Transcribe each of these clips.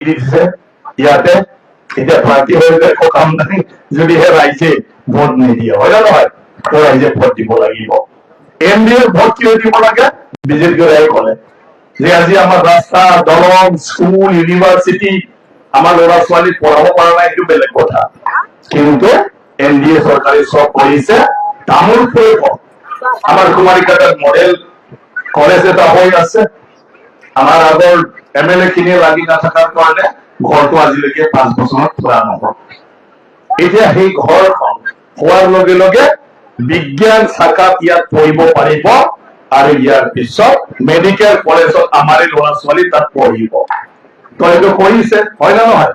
ইয়াতে এতিয়া প্ৰাৰ্থী হৈ একো কাম নাই যদিহে ৰাইজে ভোট নিদিয়ে, হয় নে নহয়? ৰাইজে ভোট দিব লাগিব। এনডিএৰ ভোট কিয় দিব লাগে? বিজেপিয়ে ক'লে যে আজি আমাৰ ৰাস্তা, দলং, স্কুল, ইউনিভাৰ্চিটি আমাৰ ল'ৰা ছোৱালীক পঢ়াব পৰা নাই, এইটো বেলেগ কথা। কিন্তু এনডিএ চৰকাৰে চব কৰিছে। তামোলপুৰ আমাৰ কুমাৰিঘাটত মডেল কলেজ এটা হৈ আছে। আমাৰ আগৰ এমএলএ খিনিয়ে লাগি নাথাকাৰ কাৰণে ঘৰটো আজিলৈকে 5 বছৰত পোৱা নহল। এতিয়া সেই ঘৰখন হোৱাৰ লগে লগে বিজ্ঞান শাখাত ইয়াত পঢ়িব পাৰিব আৰু ইয়াৰ পিছত মেডিকেল কলেজত আমাৰ ল'ৰা ছোৱালী তাত পঢ়িব। তো এইটো কৰিছে, হয় না নহয়?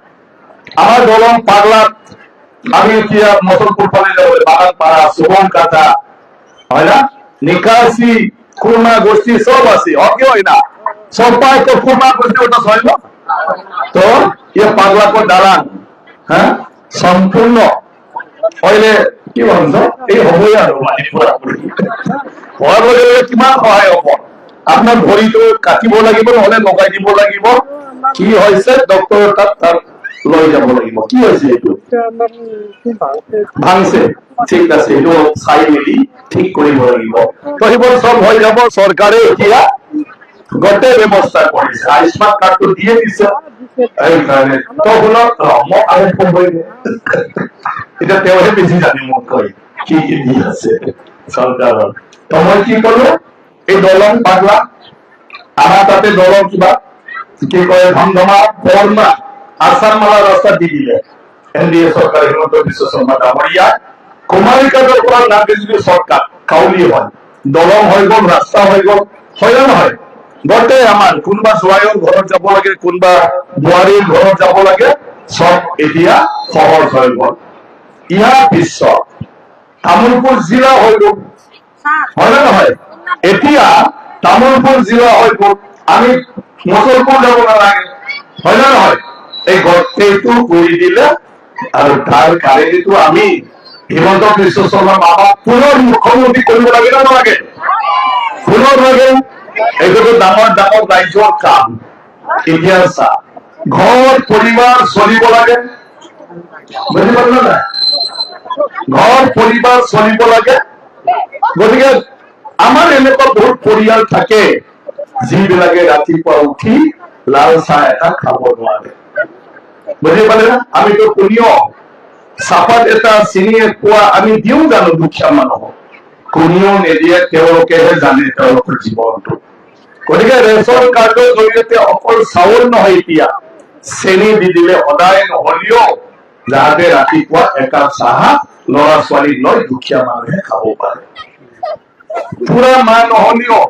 আমাৰ দলং পাগলাত আমি এতিয়া মচলপুৰ ফালে যাবলৈ বাগানপাৰা, সুবনকাটা, হয় না, নিকাশি, খুরমা গোষ্ঠী সব আছে, অকে হয় না? সবাই তো খুরমা গোষ্ঠী ওটা সইল। তো ইয়ে পাগলা কো দালান, হ্যাঁ, সম্পূর্ণ হইলে কি বলছ এই হবই আৰু মানে পুৰাপুৰি হোৱাৰ লগে লগে কিমান সহায় হ'ব। আপোনাৰ ভৰিটো কাটিব লাগিব, নহলে লগাই দিব লাগিব। কি হৈছে ডক্টৰৰ তাত তাৰ লৈ যাব লাগিব। কি হৈছে এইটো? ভাঙছে, ঠিক আছে, এইটো চাই মেলি ঠিক কৰিব লাগিব। তো সেইবোৰ চব হৈ যাব। চৰকাৰে এতিয়া গোটেই ব্যৱস্থা কৰিছে, আয়ুষ্মান কাৰ্ডটো দিয়ে দিছে। এইকাৰণে তো শুনক, মই আৰু ফোন কৰিম এতিয়া তেওঁহে বেছি জানে মোক কৈ কি কি দি আছে চৰকাৰৰ। তো মই কি কৰো, এই দলং পাগলা আমাৰ তাতে দলং কিবা কি কয় ধমধমা, বৰমা, আসাম মালা ৰাস্তা দি দিলে এনডিএ চৰকাৰে, হিমন্ত বিশ্ব শৰ্মা ডাঙৰীয়া। কুমাৰিঘাটৰ পৰা নাগেজুৰি চৰকাৰ কাউলি হয়, দলং হৈ গল, ৰাস্তা হৈ গল, হয় না নহয়? গোটেই আমাৰ কোনোবা জোৱাইৰ ঘৰত যাব লাগে, কোনোবা বোৱাৰীৰ ঘৰত যাব লাগে, সব এতিয়া সহজ হৈ গল। ইয়াৰ পিছত তামোলপুৰ জিলা হৈ গল, হয় না নহয়? এতিয়া তামোলপুৰ জিলা হৈ গল, আমি মচলপুৰ যাব নালাগে, হয় না নহয়? এই গোটেইটো কৰি দিলে আৰু তাৰ কাৰণেতো আমি হিমন্ত বিশ্ব শৰ্মা বাবা পুনৰ মুখ্যমন্ত্ৰী কৰিব লাগে না নালাগে? পুনৰ লাগে। এইটোতো ডাঙৰ ডাঙৰ ৰাইজৰ কাম। এতিয়া চা, ঘৰ পৰিবাৰ চলিব লাগে, বুজি পালো না? ঘৰ পৰিবাৰ চলিব লাগে। গতিকে আমাৰ এনেকুৱা বহুত পৰিয়াল থাকে যিবিলাকে ৰাতিপুৱা উঠি লাল চাহ এটা খাব নোৱাৰে, বুজি পালে না? আমিতো কোনেও চাহপাত এটা চিনি পোৱা আমি দিও জানো দুখীয়া মানুহক? কোনেও নিদিয়ে, তেওঁলোকেহে জানে তেওঁলোকৰ জীৱনটো। গতিকে ৰেচন কাৰ্ডৰ জৰিয়তে অকল চাউল নহয়, এতিয়া চেনি দি দিলে সদায় নহলেও যাতে ৰাতিপুৱা একাপ চাহ ল'ৰা ছোৱালীক লৈ দুখীয়া মানুহে খাব পাৰে। পুৰা মাহ নহলেও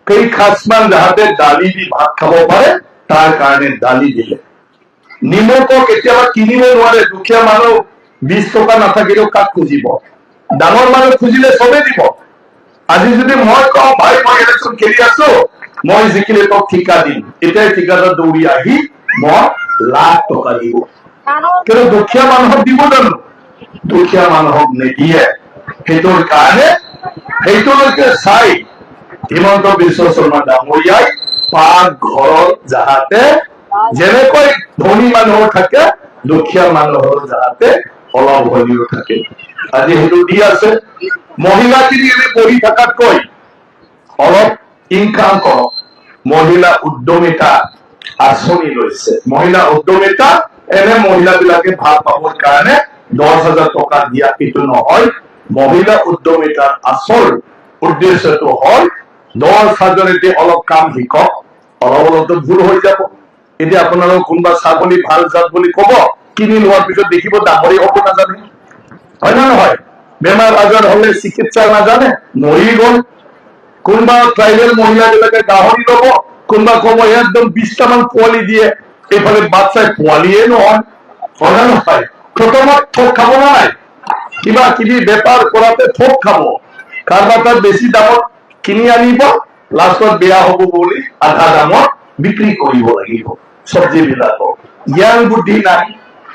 কেইসাঁজমান যাতে দালি দি ভাত খাব পাৰে, তাৰ কাৰণে দালি দিলে। নিমখো কেতিয়াবা কিনিব নোৱাৰে, দুখীয়া মানুহ 20 টকা নাথাকিলেও কাক খুজিব? ডাঙৰ মানুহ খুজিলে চবে দিব। আজি যদি মই কওঁ ভাই মই ইলেকশ্যন খেলি আছো, মই জিকিলে তোক ঠিকা দিম, এতিয়াই ঠিকাদাৰ দৌৰি আহি মই লাখ টকা দিব। কিন্তু দুখীয়া মানুহক দিব জানো? দুখীয়া মানুহক নিদিয়ে। সেইটোৰ কাৰণে সেইটোলৈকে চাই হিমন্ত বিশ্ব শৰ্মা ডাঙৰীয়াই পাকঘৰত যাতে যেনেকৈ ধনী মানুহৰ থাকে, দুখীয়া মানুহৰ যাতে অলপ হলেও থাকে, আজি সেইটো দি আছে। মহিলাখিনি এনে পঢ়ি থকাতকৈ অলপ ইনকাম কৰক। মহিলা উদ্যমিতা আঁচনি লৈছে। মহিলা উদ্যমিতা এনে মহিলাবিলাকে ভাল পাবৰ কাৰণে 10,000 টকা দিয়া, কিন্তু নহয়। মহিলা উদ্যমিতাৰ আচল উদ্দেশ্যটো হল 10,000 অলপ কাম শিকক, অলপ অলপতো ভুল হৈ যাব। এতিয়া আপোনালোক কোনোবা ছাগলী ভাল জাত বুলি কব, কিনি লোৱাৰ পিছত দেখিব ডাঙৰি হব নাজানে, হয় না নহয়? বেমাৰ আজাৰ হলে চিকিৎসা নাজানে, মৰি গল। কোনোবা ট্ৰাইবেল মহিলাবিলাকে গাহৰি লব, কোনোবা কব একদম 20টা মান পোৱালি দিয়ে, এইফালে বাচ্চাই পোৱালিয়ে নহয়, হয় না নহয়? প্ৰথমত ঠগ খাব নাই, কিবা কিবি বেপাৰ কৰাতে ঠগ খাব। কাৰোবাৰ তাত বেছি দামত কিনি আনিব, লাষ্টত বেয়া হব বুলি আধা দামত বিক্ৰী কৰিব লাগিব চব্জিবিলাকক। জ্ঞান বুদ্ধি নাই।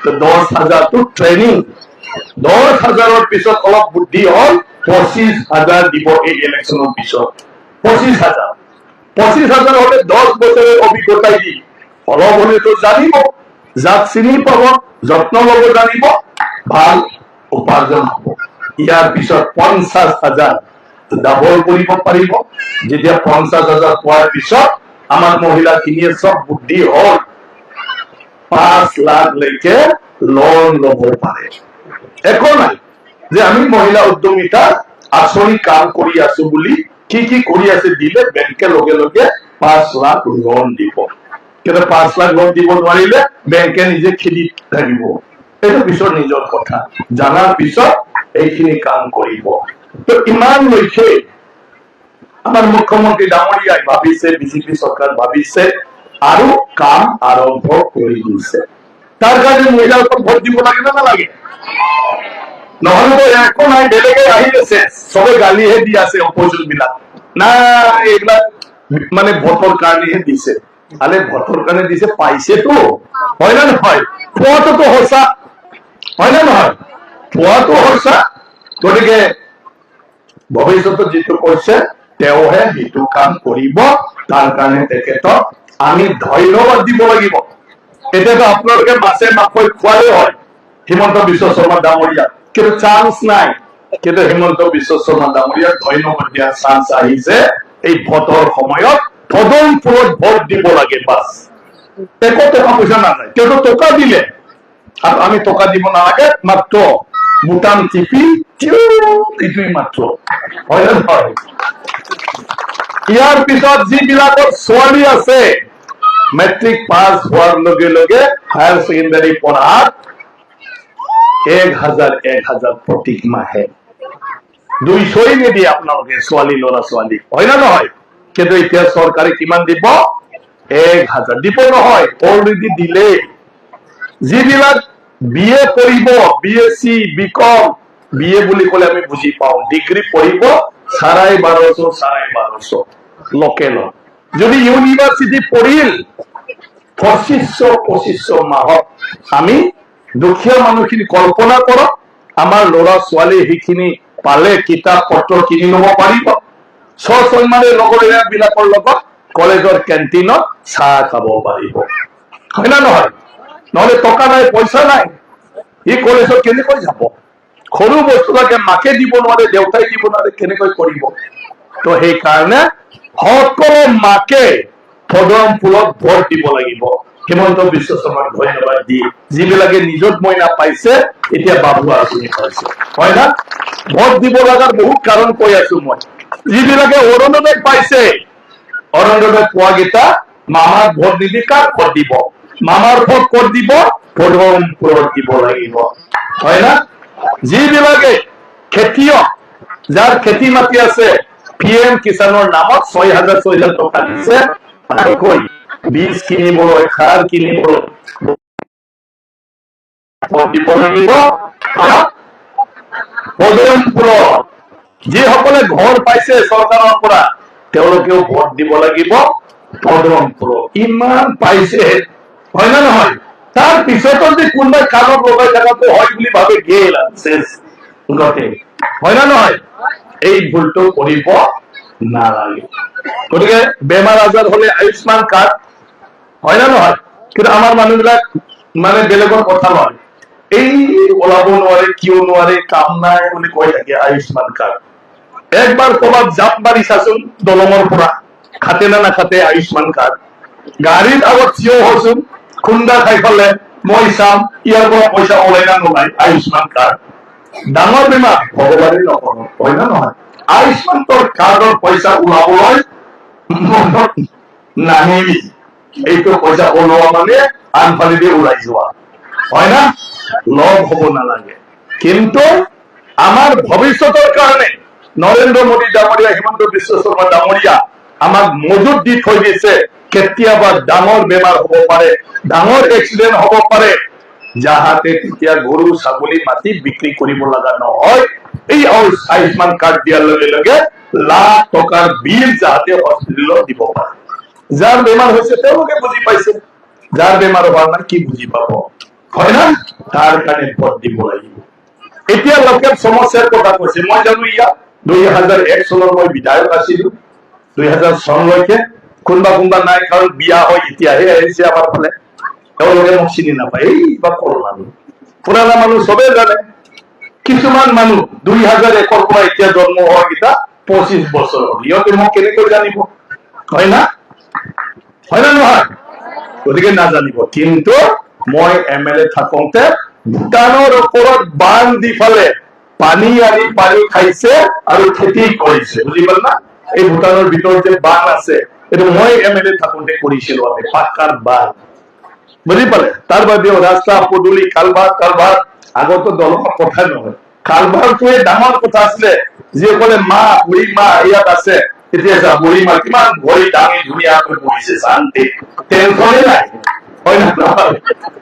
10,000টো ট্ৰেইনিং, 10,000ৰ পিছত অলপ বুদ্ধি হল 25,000 দিব এই ইলেকশ্যনৰ পিছত। 25,000 হলে 10 বছরের অভিজ্ঞতায় দি অলপ হলে তো জানিব যাক চিনি পাব, যত্ন লব জানিব, ভাল উপাৰ্জন হব। ইয়াৰ পিছত 50,000 ডাবল কৰিব পাৰিব। যেতিয়া 50,000 পোৱাৰ পিছত আমাৰ মহিলাখিনিয়ে চব বুদ্ধি হল 5 লাখলৈকে লোন লব পাৰে। একো নাই যে আমি মহিলা উদ্যমিতা আঁচনি কাম কৰি আছো বুলি কি কৰি আছে দিলে বেংকে লগে লগে 5 লাখ লোন দিব। কিন্তু 5 লাখ লোন দিব নোৱাৰিলে বেংকে নিজে খেদি থাকিব। এইটো পিছৰ নিজৰ কথা, জানাৰ পিছত এইখিনি কাম কৰিব। তো ইমানলৈকে আমাৰ মুখ্যমন্ত্ৰী ডাঙৰীয়াই ভাবিছে, বিজেপি চৰকাৰ ভাবিছে আৰু কাম আৰম্ভ কৰি দিছে। তাৰ কাৰণে মহিলাসকল ভোট দিব লাগে না নালাগে? নহলে একো নাই, বেলেগে আহি আছে চবে গালিহে দি আছে অপজিশন বিলাক, না এইবিলাক মানে ভোটৰ কাৰণেহে দিছে। আৰে ভোটৰ কাৰণে দিছে, পাইছেতো, হয় না নহয়? পোৱাটোতো সঁচা, হয় না নহয়? পোৱাটো সঁচা। গতিকে ভৱিষ্যতত যিটো কৈছে তেওঁহে সেইটো কাম কৰিব। তাৰ কাৰণে তেখেতক আমি ধন্যবাদ দিব লাগিব। এতিয়াতো আপোনালোকে মাছে মাকৈ খোৱালে হয় হিমন্ত বিশ্ব শৰ্মা ডাঙৰীয়া, কিন্তু চান্স নাই। কিন্তু হিমন্ত বিশ্ব শৰ্মা ডাঙৰীয়াক ধন্যবাদ দিয়াৰ চান্স আহিছে এই ভোটৰ সময়ত। পদমপুৰত ভোট দিব লাগে, বাস একো টকা পইচা নাযায়। কিন্তু টকা দিলে আৰু আমি টকা দিব নালাগে, মাত্ৰ বুটাম টিপি এইটোৱেই মাত্ৰ, হয় নে নহয়? ইয়াৰ পিছত যিবিলাকৰ ছোৱালী আছে মেট্ৰিক পাছ হোৱাৰ লগে লগে হায়াৰ ছেকেণ্ডাৰী পঢ়াত 1,000 প্ৰতি মাহে 200 নিদিয়ে আপোনালোকে ছোৱালী ল'ৰা ছোৱালী, হয় না নহয়? কিন্তু এতিয়া চৰকাৰে কিমান দিব? 1,000 দিব নহয়, অলৰেডি দিলে। যিবিলাক বিএ পঢ়িব, বিএসসি বিকম, বিএ বুলি কলে আমি বুজি পাওঁ, ডিগ্ৰী পঢ়িব 1250 লোকেলত। যদি ইউনিভাৰ্চিটি পঢ়িল 2500 মাহত, আমি দুখীয়া মানুহখিনি কল্পনা কৰক, আমাৰ ল'ৰা ছোৱালী সেইখিনি পালে কিতাপ পত্ৰ কিনি লব পাৰিব। সন্মানে লগৰীয়া বিলাকৰ লগত কলেজৰ কেণ্টিনত চাহ খাব পাৰিব, হয় না নহয়? নহলে টকা নাই, পইচা নাই, ই কলেজত কেনেকৈ যাব? সৰু বস্তুটাকে মাকে দিব নোৱাৰে, দেউতাই দিব নোৱাৰে, কেনেকৈ কৰিব? তো সেইকাৰণে সকলো মাকে পদমপুৰত ভোট দিব লাগিব। হিমন্ত বিশ্ব শৰ্মাক ধন্যবাদ দি যিবিলাকে নিজত মইনা পাইছে এতিয়া বাবু আঁচনি পাইছে, হয় না? ভোট দিব লগাৰ বহুত কাৰণ কৈ আছো মই। যিবিলাকে অৰুণোদয় পাইছে, অৰুণোদয় পোৱা কেইটা মামাক ভোট নিদি কাক ভোট দিব? মামাৰ ভোট ক'ত দিব? পদমপুৰত দিব লাগিব, হয় না? যিবিলাকে খেতিয়ক, যাৰ খেতি মাটি আছে, PM কিষাণৰ নামত 6,000 টকা দিছে, বীজ কিনিবলৈ, সাৰ কিনিবলৈ দিব লাগিব। পদমপুৰত যিসকলে ঘৰ পাইছে চৰকাৰৰ পৰা তেওঁলোকেও ভোট দিব লাগিব পদমপুৰত। ইমান পাইছে, হয় না নহয়? তাৰ পিছতো যে কোনোবাই কাণত লগাই থকাটো হয় বুলি ভাবে, গেল শেষ গতে, হয় না নহয়? এই ভুলটো কৰিব নালাগে। গতিকে বেমাৰ আজাৰ হলে আয়ুষ্মান কাৰ্ড, হয় না নহয়? কিন্তু আমাৰ মানুহবিলাক মানে বেলেগৰ কথা লয়, এই ওলাব নোৱাৰে, কিয় নোৱাৰে, কাম নাই বুলি কৈ থাকে। আয়ুষ্মান কাৰ্ড একবাৰ ক'ৰবাত জাপ মাৰি চাচোন, দলঙৰ পৰা খাতে না নাখাতে আয়ুষ্মান কাৰ্ড। গাড়ীত আগত থিয় হচোন, খুন্দা খাই ফেলে মই চাম ইয়াৰ পৰা পইচা ওলাই না নোলাই। আয়ুষ্মান কাৰ্ড ডাঙৰ বেমাৰ, ভগৱানে নকৰক, হয় না নহয়? আয়ুষ্মান কাৰ্ডৰ পইচা ওলাবলৈ মনত নাহিবি, এইটো পইচা ওলোৱা মানে আনফালেদি ওলাই যোৱা, হয় না? লগ হব নালাগে। কিন্তু আমাৰ ভৱিষ্যতৰ কাৰণে নৰেন্দ্ৰ মোদী ডাঙৰীয়া, হিমন্ত বিশ্ব শৰ্মা ডাঙৰীয়া আমাক মজুত দি থৈ দিছে। কেতিয়াবা ডাঙৰ বেমাৰ হব পাৰে, ডাঙৰ এক্সিডেন্ট হব পাৰে, যাহাতে তেতিয়া গৰু ছাগলী মাটি বিক্ৰী কৰিব লগা নহয়। এই আয়ুষ্মান কাৰ্ড দিয়াৰ লগে লগে লাখ টকাৰ বিল যাহাতে হস্পিটেলত দিব পাৰে। যাৰ বেমাৰ হৈছে তেওঁলোকে বুজি পাইছে, যাৰ বেমাৰ হোৱা নাই কি বুজি পাব, হয় না? তাৰ কাৰণে ভোট দিব লাগিব। এতিয়া লোকেল সমস্যাৰ কথা কৈছে, মই জানো ইয়াত 2001 চনৰ মই বিধায়ক আছিলো, 2000 চনলৈকে। কোনোবা নাই, কাৰণ বিয়া হৈ এতিয়াহে আহিছে আমাৰ ফালে। তেওঁলোকে মোক চিনি নাপায়, এই বা সৰু মানুহ, পুৰণা মানুহ চবে জানে। কিছুমান মানুহ 2001 পৰা এতিয়া জন্ম হোৱা কেইটা 25 বছৰ হ'ল, সিহঁতে মোক কেনেকৈ জানিব? হয় না? হয় না নহয়? গতিকে নাজানিব। কিন্তু মই MLA থাকোতে ভূটানৰ ওপৰত বান্ধ দি ফালে পানী আনি পানী খাইছে আৰু খেতি কৰিছে, বুজি পাল না? এই ভূটানৰ ভিতৰত যে বান্ধ আছে, এইটো মই MLA থাকোতে কৰিছিলো, আমি পাক্কাৰ বান্ধ, বুজি পালে? তাৰ বাদেও ৰাস্তা পদূলি কালভাৰ আগতো দলঙৰ কথা নহয়, কালভাৰটোৱে ডাঙৰ কথা আছিলে। যিসকলে বুঢ়ী মা ইয়াত আছে, এতিয়া চা বুঢ়ী মা কিমান ভৰি দাঙি ধুনীয়াকৈ বহিছে, শান্তি, টেনচনে নাই, হয় না নহয়?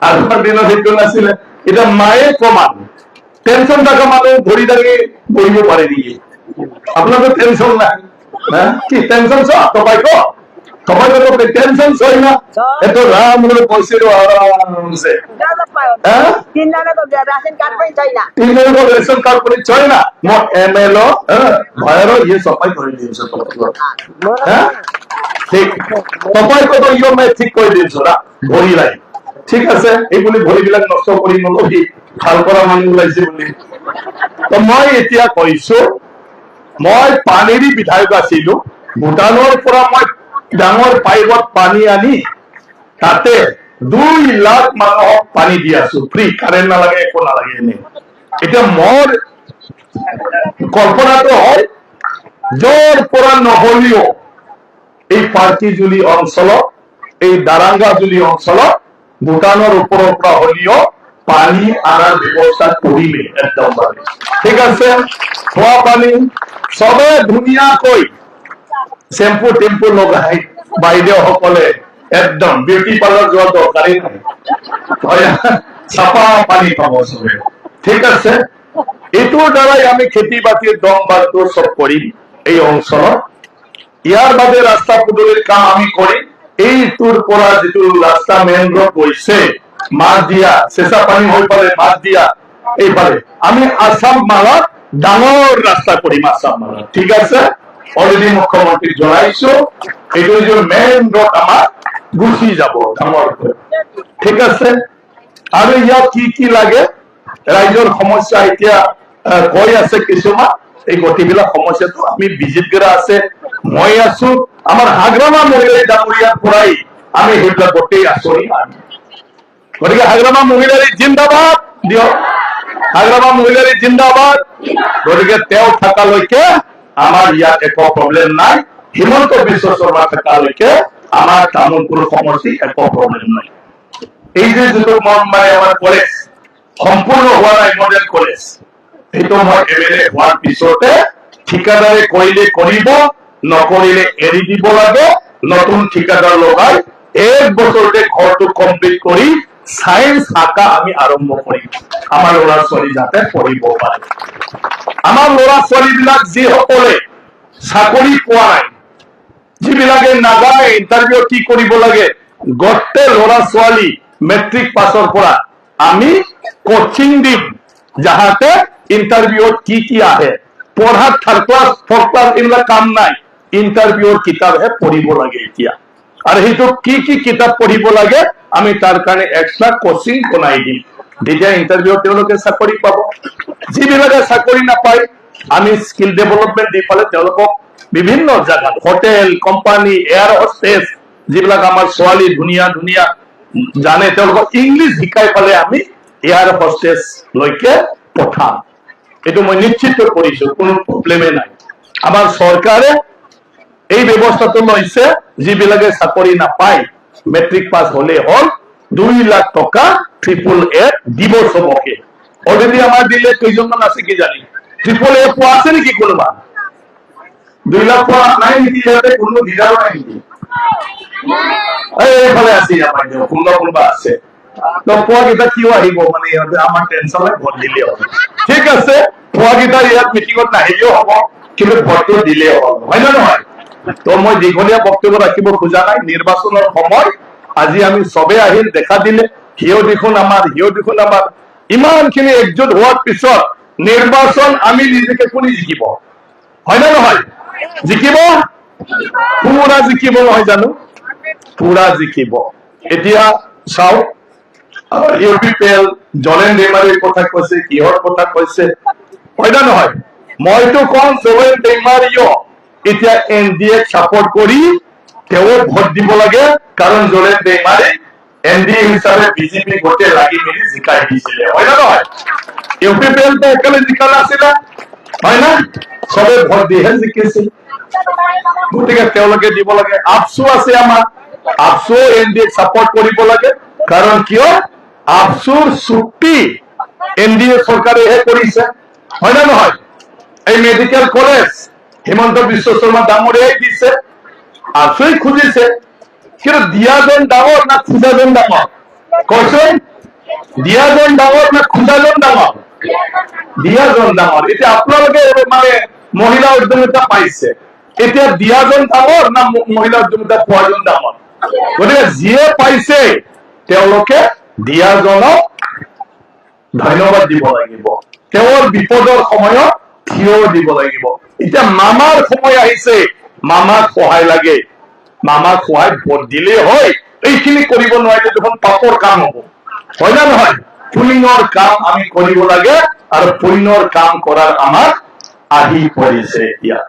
আগৰ দিনত সেইটো নাছিলে। এতিয়া মায়ে প্ৰমাণ, টেনচন থকা মানুহ ভৰি দাঙি বহিব পাৰে নেকি? আপনাদের টেনশন নাই, কি টেনশন সব সবাইকে তো টেনশন সই না, এত রাম হলো পয়সের আরামসে, তিন জনের তো রেশন কার্ড করে চাই না, মো MLO ভাইরো ये সবাই করে দিয়েছে, ঠিক সবাইকে তো ইয়ে ঠিক করে দিয়েছ না, ভরি লাই, ঠিক আছে, এইবুলি ভৰিবিলাক নষ্ট কৰি নলবি, ভাল কৰা মানুহ ওলাইছে বুলি। তো মই এতিয়া কৈছো, মই পানীৰ বিধায়ক আছিলো, ভূটানৰ পৰা মই ডাঙৰ পাইপত পানী আনি তাতে 2 লাখ মানুহক পানী দি আছো, ফ্ৰী, কাৰেণ্ট নালাগে, একো নালাগে এনে। এতিয়া মোৰ কল্পনাটো হয়, যৰ পৰা নহলেও এই পাৰ্টিজুলি অঞ্চলত, এই দাৰাংগাজুলি অঞ্চলত ভূটানৰ ওপৰৰ পৰা হলেও পানী আনার ব্যবস্থা করিবে একদম, ঠিক আছে? খোয়া পানী সবে ধুনীয়াকৈ শ্যাম্পু টেম্পু লগাই বাইদেউ সকলে একদম বিউটি পার্লার যোৱাৰ দৰকাৰেই নাই, চাফা পানী পাব সবে, ঠিক আছে? এইটোৰ দ্বাৰাই আমি খেতি বাতিৰ দম বাৰটো সব কৰিম এই অঞ্চলত। ইয়াৰ বাদে ৰাস্তা পদূলিৰ কাম আমি কৰিম। এইটোৰ পৰা যিটো ৰাস্তা মেইন ৰোড গৈছে মাছদিয়া, চেঁচা পানী হৈ পালে মাছদিয়া, এইফালে আমি আসাম মালত ডাঙৰ ৰাস্তা কৰিম, আসাম মালত, ঠিক আছে? অলৰেডি মুখ্যমন্ত্ৰীক জনাইছো, এইটো যে মেইন ৰোড আমাৰ গুচি যাব ডাঙৰকৈ, ঠিক আছে? আৰু ইয়াত কি কি লাগে, ৰাইজৰ সমস্যা এতিয়া কৈ আছে কিছুমান, এই গোটেইবিলাক সমস্যাটো আমি বিজেপিৰ আছে, মই আছো, আমাৰ হাগ্ৰামা মহিলাই ডাঙৰীয়াৰ পৰাই আমি সেইবিলাক গোটেই আঁচনি আনি, গতিকে হাগ্ৰামা মহিলাৰী জিন্দাবাদ দিয়ক, হাগ্ৰামা মহিলাৰী জিন্দাবাদ। গতিকে তেওঁ থাকালৈকে আমাৰ ইয়াত একো প্ৰব্লেম নাই, হিমন্ত বিশ্ব শৰ্মা থাকালৈকে আমাৰ তামোলপুৰ সমষ্টি একো প্ৰব্লেম নাই। এই যে যিটো মানে আমাৰ কলেজ সম্পূৰ্ণ হোৱা নাই, মডেল কলেজ, সেইটো মই MLA হোৱাৰ পিছতে ঠিকাদাৰে কৰিলে কৰিব, নকৰিলে এৰি দিব লাগে, নতুন ঠিকাদাৰ লগাই 1 বছৰতে ঘৰটো কমপ্লিট কৰি সায়েন্স শাখা আমি আৰম্ভ কৰিম, আমাৰ ল'ৰা ছোৱালী যাতে পঢ়িব পাৰে। আমাৰ ল'ৰা ছোৱালীবিলাক যিসকলে চাকৰি পোৱা নাই, যিবিলাকে নাজানে ইণ্টাৰভিউ কি কৰিব লাগে, গোটেই ল'ৰা ছোৱালী মেট্ৰিক পাছৰ পৰা আমি কোচিং দিম, যাহাতে ইণ্টাৰভিউত কি কি আহে, পঢ়াত 3rd ক্লাছ 4th ক্লাছ এইবিলাক কাম নাই, ইণ্টাৰভিউৰ কিতাপহে পঢ়িব লাগে এতিয়া। আৰু সেইটো কি কি কিতাপ পঢ়িব লাগে আমি তাৰ কাৰণে এক্সট্ৰা কোচিং বনাই দিম, তেতিয়া ইণ্টাৰভিউ তেওঁলোকে চাকৰি পাব। যিবিলাকে চাকৰি নাপায় আমি স্কিল ডেভেলপমেন্ট দি পালে তেওঁলোকক বিভিন্ন জায়গাত হোটেল কোম্পানী এয়াৰ হোষ্টেছ, যিবিলাক আমাৰ ছোৱালী ধুনীয়া ধুনীয়া জানে, তেওঁলোকক ইংলিছ শিকাই পালে আমি এয়াৰ হোষ্টেছ লৈকে পঠাম, এইটো মই নিশ্চিত কৰিছো, কোনো প্ৰব্লেমে নাই। আমাৰ চৰকাৰে এই ব্যৱস্থাটো লৈছে, যিবিলাকে চাকৰি নাপায় মেট্ৰিক পাছ হলে হল 2 লাখ টকা AAA দিব চবকে। অলৰেডি আমাৰ দিলে কেইজনমান আছে কি জানি, AAA পোৱা আছে নেকি কোনোবা? 2 লাখ পোৱা নাই নেকি? ইয়াতে কোনো দিদাৰ নাই নেকি? এইফালে আছে আমাৰ কোনোবা আছে, তো পোৱা কেইটা কিয় আহিব, মানে ইহঁতে আমাৰ টেনচনে ভোট দিলে হ'ব, ঠিক আছে? পোৱা কেইটা ইয়াত মিটিঙত নাহিলেও হ'ব, কিন্তু ভোটটো দিলে হ'ব, হয় না নহয়? তো মই দীঘলীয়া বক্তব্য ৰাখিব খোজা নাই, নিৰ্বাচনৰ সময়, আজি আমি সবে আহিল দেখা দিলে, হিও দেখোন আমাৰ ইমানখিনি একজুট হোৱাৰ পিছত নিৰ্বাচন আমি নিজকে কোনে জিকিব, হয় না নহয়? জিকিব, পুৰা জিকিব, নহয় জানো? পুৰা জিকিব। এতিয়া চাওক, ইউপিপিএল জলেন ডেমাৰীৰ কথা কৈছে, কিহৰ কথা কৈছে, হয় না নহয়? মইতো কম জলেন ডেমাৰীও এতিয়া এনডিএ সাপোৰ্ট কৰি তেওঁ ভোট দিব লাগে, কাৰণ জলেন ডেমাৰী এনডিএ হিচাপে বিজেপি ভোটে লাগি মেলি জিকাই দিছিলে, হয় না নহয়? ইউপিপিএল তো একেবাৰে জিকা নাছিলে, হয় না? সবে ভোট দিহে জিকিছিল, গতিকে তেওঁলোকে দিব লাগে। আপসু আছে আমাৰ, আপসু এনডিএ সাপোৰ্ট কৰিব লাগে, কাৰণ কিয় আপসুৰ চুক্তি এনডিএ চৰকাৰেহে কৰিছে, হয় না নহয়? এই মেডিকেল কলেজ হিমন্ত বিশ্ব শৰ্মা ডাঙৰীয়াই দিছে, আপসুই খুজিছে, কিন্তু দিয়াজন ডাঙৰ না খোজাজন ডাঙৰ? কচোন, দিয়াজন ডাঙৰ না খোজাজন ডাঙৰ? দিয়াজন ডাঙৰ। এতিয়া আপোনালোকে মানে মহিলা উদ্যমিতা পাইছে, এতিয়া দিয়াজন ডাঙৰ না মহিলা উদ্যমিতা পোৱাজন ডাঙৰ? গতিকে যিয়ে পাইছে তেওঁলোকে দিয়াজনক ধন্যবাদ দিব লাগিব, তেওঁৰ বিপদৰ সময়ত থিয় দিব লাগিব। এতিয়া মামাৰ সময় আহিছে, মামাক সহায় লাগে, মামাক সহায় ভোট দিলেই হয়। এইখিনি কৰিব নোৱাৰিলে দেখোন পাপৰ কাম হব, হয় না নহয়? পুণ্যৰ কাম আমি কৰিব লাগে, আৰু পুণ্যৰ কাম কৰাৰ আমাক আহি পৰিছে এতিয়া।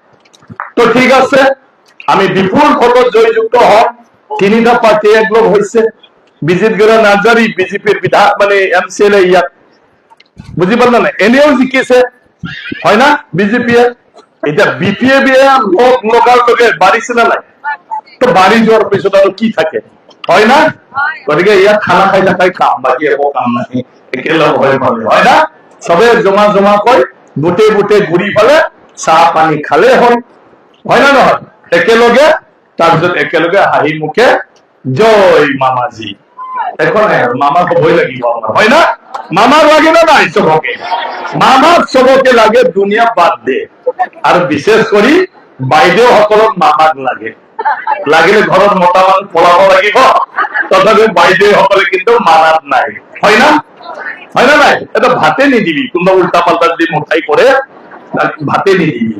তো ঠিক আছে, আমি বিপুল ভোটত জয়যুক্ত হম। তিনিটা পার্টি একলগ হয়েছে, বিজিত গড়া নার্জারি বিজেপির বিধায়ক মানে এমসিএলএ ইয়াত, বুঝি পারল না? এনেও জিকিছে, হয় না বিজেপি? এটা বিপিএ লোক লোকাল লোকে বাড়িছে না নাই? তো বাড়ি যাওয়ার পিছত আর কি থাকে, হয় না? গতিকে ইয়াত খানা খাই থাকাই কাম, বাকি একো কাম নাই, একেলগ হয়ে পালে, হয় না? সবে জমা জমা কৈ বুটে বুটে ঘুরি পালে চাহ পানী খালে হয় না নহয়? একেলগে তাৰপিছত একেলগে হাঁহি মুখে জয় মামাজি, এখন মামা হবই লাগিব আমাৰ, হয় না? মামাক লাগে না নাই? চবকে মামাক চবকে লাগে, দুনিয়া বাদ দে। আৰু বিশেষ কৰি বাইদেউ সকলক মামাক লাগে, লাগিলে ঘৰত মতা মানুহ পলাব লাগিব, তথাপিও বাইদেউ সকলে কিন্তু মানাত নাই, হয় না? হয় না নাই? এটা ভাতে নিদিবি, কোনোবা উল্টা পাল্টা যদি মুঠাই কৰে ভাতে নিদিবি।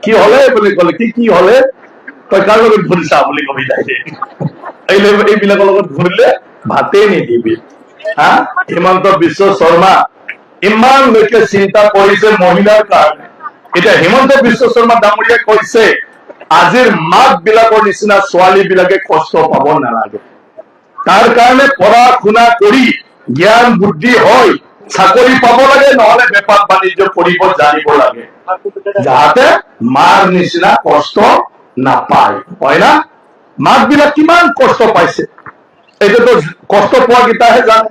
কি হলে বুলি কলে, কি হলে? তই কাৰ লগত ঘূৰিছা বুলি কবি ডাইৰেক্ট, এইবিলাকৰ লগত ঘূৰিলে ভাতে নিদিবি। হা, হিমন্ত বিশ্ব শৰ্মা ইমানলৈকে চিন্তা কৰিছে মহিলাৰ কাৰণে। এতিয়া হিমন্ত বিশ্ব শৰ্মা ডাঙৰীয়াই কৈছে আজিৰ মাক বিলাকৰ নিচিনা ছোৱালী বিলাকে কষ্ট পাব নালাগে, তাৰ কাৰণে পঢ়া শুনা কৰি জ্ঞান বুদ্ধি হয় চাকৰি পাব লাগে, নহলে বেপাৰ বাণিজ্য কৰিব জানিব লাগে, যাতে মাৰ নিচিনা কষ্ট নাপায়, হয় না? মাক বিলাক কিমান কষ্ট পাইছে, এইটোতো কষ্ট পোৱা কেইটাহে জানে,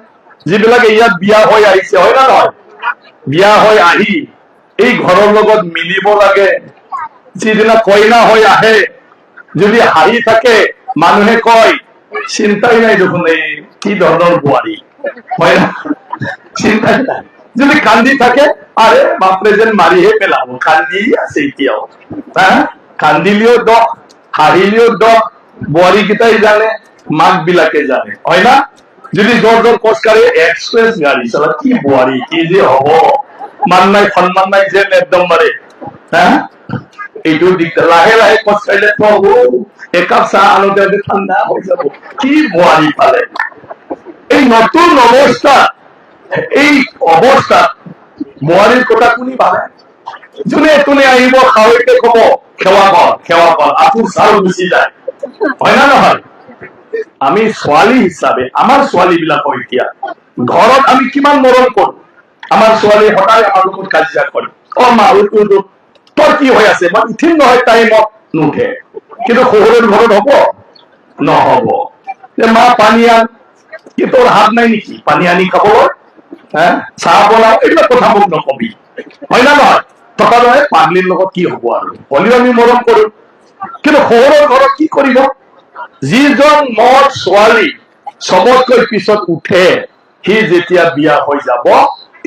যিবিলাকে ইয়াত বিয়া হৈ আহিছে, হয় না নহয়? বিয়া হৈ আহি এই ঘৰৰ লগত মিলিব লাগে, যিদিনা কইনা হৈ আহে যদি হাঁহি থাকে মানুহে কয় চিন্তাই নাই দেখোন, এই কি ধৰণৰ বোৱাৰী, হয় না? চিন্তাই নাই। যদি কান্দি থাকে আরে বাপরে যেন মারিহে পেলাম, কান্দি আছে এতিয়াও, হ্যাঁ? কান্দিলেও দখ, হাঁহিলেও দখ, বোৱাৰী কেইটাই জানে, মাক বিলাকে জানে, হয় না? যদি জোৰ জোৰ খোজকাঢ়ি এক্সপ্ৰেস গাড়ি চালা, কি বোৱাৰী, কি যে হব, মান নাই সন্মান নাই যেন একদম মাৰে, হ্যাঁ? এইটো দিগদাৰ। লাহে লাহে খোজকাঢ়িলে প্ৰভু একাপ চাহ আনোতে ঠাণ্ডা হৈ যাব, কি বোৱাৰী পালে। এই নতুন অৱস্থা, এই অৱস্থাত বোৱাৰীৰ কথা কোনি ভাবে? যোনে তোনে আহিব খাৱৈকে কব সেৱা কৰ, আঁঠুৰ চাউল গুচি যায়, হয় না নহয়? আমি ছোৱালী হিচাপে আমাৰ ছোৱালী বিলাকক এতিয়া ঘৰত আমি কিমান মৰম কৰো, আমাৰ ছোৱালী সদায় আমাৰ লগত কাজিয়া কৰে, অ মা উঠ, তোৰ কি হৈ আছে, মই উঠিম নহয় টাইমত, নুঠে। কিন্তু শহুৰৰ ঘৰত হব নহব, যে মা পানী আন, কি তোৰ হাত নাই নেকি পানী আনি খাবলৈ, চাহ বনাও, এইবিলাক কথা মোক নকবি, হয় না নহয়? টকা নহয় পাগলীৰ লগত কি হব, আৰু হলেও আমি মৰম কৰো। কিন্তু শহুৰৰ ঘৰত কি কৰিব, যিজন মোৰ ছোৱালী চবতকৈ পিছত উঠে, সি যেতিয়া বিয়া হৈ যাব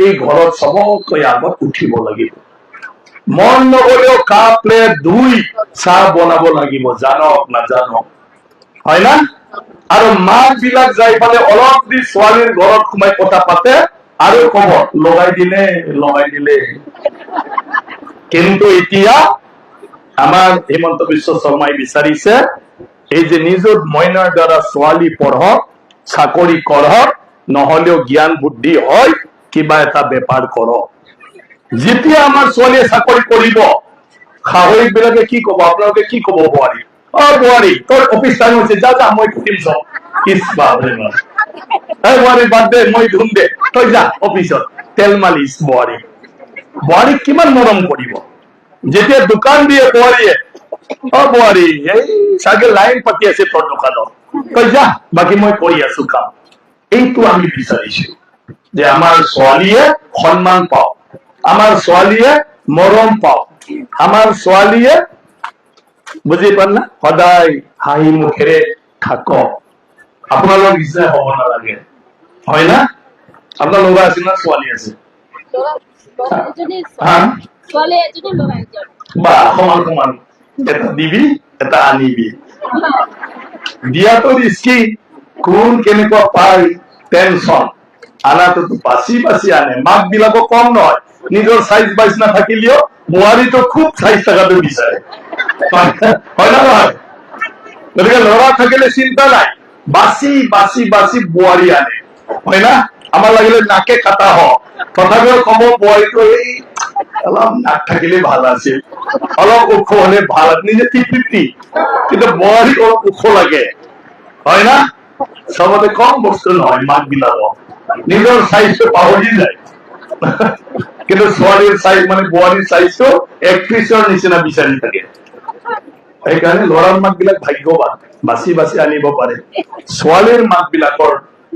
এই ঘৰত চবতকৈ আগত উঠিব লাগিব, মন নগলেও কাপ প্লেট ধুই চাহ বনাব লাগিব, জানক নাজানক, হয় না? আৰু মাক বিলাক যাই পালে অলপ দি ছোৱালীৰ ঘৰত সোমাই কথা পাতে আৰু কব লগাই দিলে। কিন্তু এতিয়া আমাৰ হিমন্ত বিশ্ব শৰ্মাই বিচাৰিছে এই যে নিজৰ মইনাৰ দ্বাৰা ছোৱালী পঢ়ক, চাকৰি কৰক, নহলেও জ্ঞান বুদ্ধি হয় কিবা এটা বেপাৰ কৰক। যেতিয়া আমাৰ ছোৱালীয়ে চাকৰি কৰিব, শাহুৱেক বিলাকে কি কব, আপোনালোকে কি কব? বোৱাৰী, অ বোৱাৰী তোৰ অফিচ টাইম হৈছে, যা যা মই খুলিম চব। বোৱাৰী বাদ দে, মই ধুম দে, তই যা অফিচত। তেল মালিচ বোৱাৰী। বোৱাৰীক কিমান মৰম কৰিব। যেতিয়া দোকান দিয়ে বোৱাৰীয়ে, অ বোৱাৰী এই চাগে লাইন পাতি আছে তোৰ দোকানত, তই যা, বাকী মই কৰি আছো কাম। এইটো আমি বিচাৰিছো যে আমাৰ ছোৱালীয়ে সন্মান পাওক, আমাৰ ছোৱালীয়ে মৰম পাওক, আমাৰ ছোৱালীয়ে বুজি পান না সদায় হাঁহি মুখেৰে থাকক। আপোনালোকৰ নিচিনা হব নালাগে, হয় না? আপোনাৰ ল'ৰা আছে না ছোৱালী আছে? বা সমান সমান, এটা দিবি এটা আনিবি। দিয়াটো ৰিস্কি, কোন কেনেকুৱা পাই টেনচন, আনাটো বাচি বাচি আনে। মাক বিলাকো কম নহয়, নিজৰ চাইজ বাইজ নাথাকিলেও বোৱাৰীটো খুব চাইজ থকাটো বিচাৰে, হয় না নহয়? গতিকে ল'ৰা থাকিলে চিন্তা নাই, বাচি বাচি বাচি বোৱাৰী আনে, হয় না? আমাৰ লাগিলে নাকে কাটা হওক, তথাপিও কব বোৱাৰীটো এই অলপ নাক থাকিলে ভাল আছিল, অলপ ওখ হলে ভাল, নিজে তৃপ্তি। কিন্তু বোৱাৰী অলপ ওখ লাগে, হয় না? চবতে কম বস্তু নহয়, মাক বিলাকক নিজৰ চাইজটো পাহৰি যায়। কিন্তু ছোৱালীৰ চাইজ মানে বোৱাৰীৰ চাইজটো একত্ৰিশৰ নিচিনা বিচাৰি থাকে। সেইকাৰণে ল'ৰাৰ মাক বিলাক ভাগ্যৱান, বাচি বাচি আনিব পাৰে। ছোৱালীৰ মাক বিলাকৰ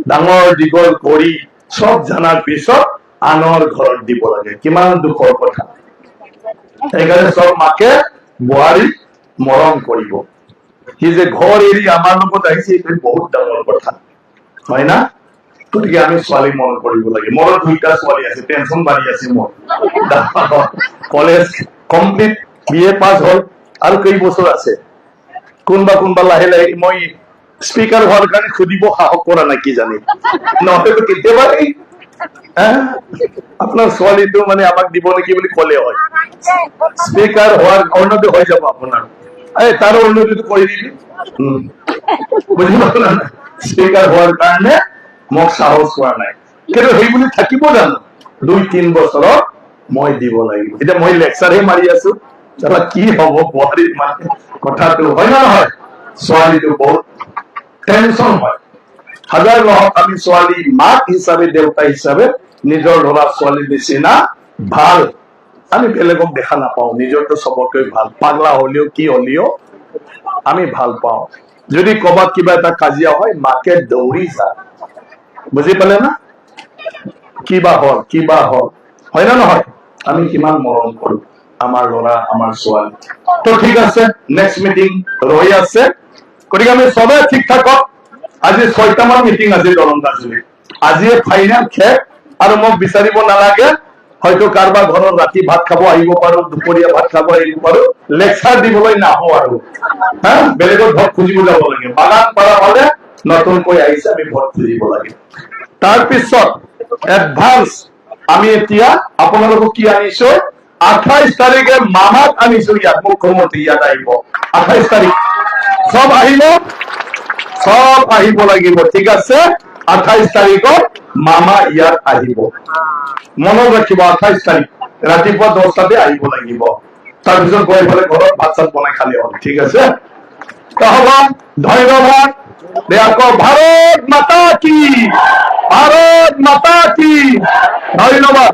ডাঙৰ দীঘল কৰি চব জানাৰ পিছত আনৰ ঘৰত দিব লাগে, কিমান দুখৰ কথা। সেইকাৰণে চব মাকে বোৱাৰীক মৰম কৰিব। সি যে ঘৰ এৰি আমাৰ লগত আহিছে, এইটো বহুত ডাঙৰ কথা, হয় না? গতিকে আমি ছোৱালী মৰম কৰিব লাগে। মোৰ 2টা ছোৱালী আছে, টেনচন বাঢ়ি আছে মোৰ। কলেজ কমপ্লিট, BA পাছ হল, আৰু কেই বছৰ আছে। কোনবা কোনবা লাহে লাহে, মই স্পিকাৰ হোৱাৰ কাৰণে সুধিব সাহস কৰা নাই কি জানি, নহলেতো কেতিয়াবা আপোনাৰ ছোৱালীটো মানে আমাক দিব নেকি বুলি কলে হয়। স্পিকাৰ হোৱাৰ উন্নতি হৈ যাব আপোনাৰ, এই তাৰো উন্নতিটো কৰি দিবি, বুজি পালা না? স্পিকাৰ হোৱাৰ কাৰণে মোক সাহস হোৱা নাই, কিন্তু সেই বুলি থাকিব জানো? 2-3 বছৰত মই দিব লাগিব। এতিয়া মই লেকচাৰহে মাৰি আছো, কি হব বোৱাৰীৰ মানে কথাটো, হয় না নহয়? ছোৱালীটো বহুত টেনচন হয়। হাজাৰ নহওক আমি ছোৱালী মাক হিচাপে, দেউতা হিচাপে নিজৰ ল'ৰা ছোৱালীৰ নিচিনা ভাল আমি বেলেগক দেখা নাপাও, নিজৰটো চবতকৈ ভাল। পাগলা হলেও কি হলেও আমি ভাল পাওঁ। যদি কবাত কিবা এটা কাজিয়া হয়, মাকে দৌৰি যায়, বুজি পালে না? কিবা হল কিবা হল, হয় না নহয়? আমি কিমান মৰম কৰো আমাৰ ল'ৰা আমাৰ ছোৱালী। তো ঠিক আছে, নেক্সট মিটিং ৰৈ আছে, গতিকে আমি সবে ঠিক থাকক। আজি 6টা মান মিটিং আছে দৰংগাজুলি, আজিয়ে ফাইনেল শেষ, আৰু মোক বিচাৰিব নালাগে। হয়তো কাৰোবাৰ ঘৰত ৰাতি ভাত খাব আহিব পাৰো, দুপৰীয়া ভাত খাব আহিব পাৰো, লেকচাৰ দিবলৈ নাহো আৰু, বেলেগৰ ভোট খুজিব যাব লাগে। বাগান পাৰা হলে নতুনকৈ আহিছে, আমি ভোট খুজিব লাগে। তাৰপিছত এডভান্স আমি এতিয়া আপোনালোকক কি আনিছো, 28 তাৰিখে মামাক আনিছো ইয়াত, মুখ্যমন্ত্ৰী ইয়াত আহিব 28 তাৰিখ। সব আহিব, সব আহিব লাগিব, ঠিক আছে? 28 তাৰিখত মামা ইয়াত আহিব, মনত ৰাখিব। 28 তাৰিখ ৰাতিপুৱা 10টাতে আহিব লাগিব। তাৰপিছত গৈ পেলাই ঘৰত ভাত চাত বনাই খালে হ'ল, ঠিক আছে? তাহলে ধন্যবাদ। দেখো, ভারত মাতা কি, ভারত মাতা কি, ধন্যবাদ।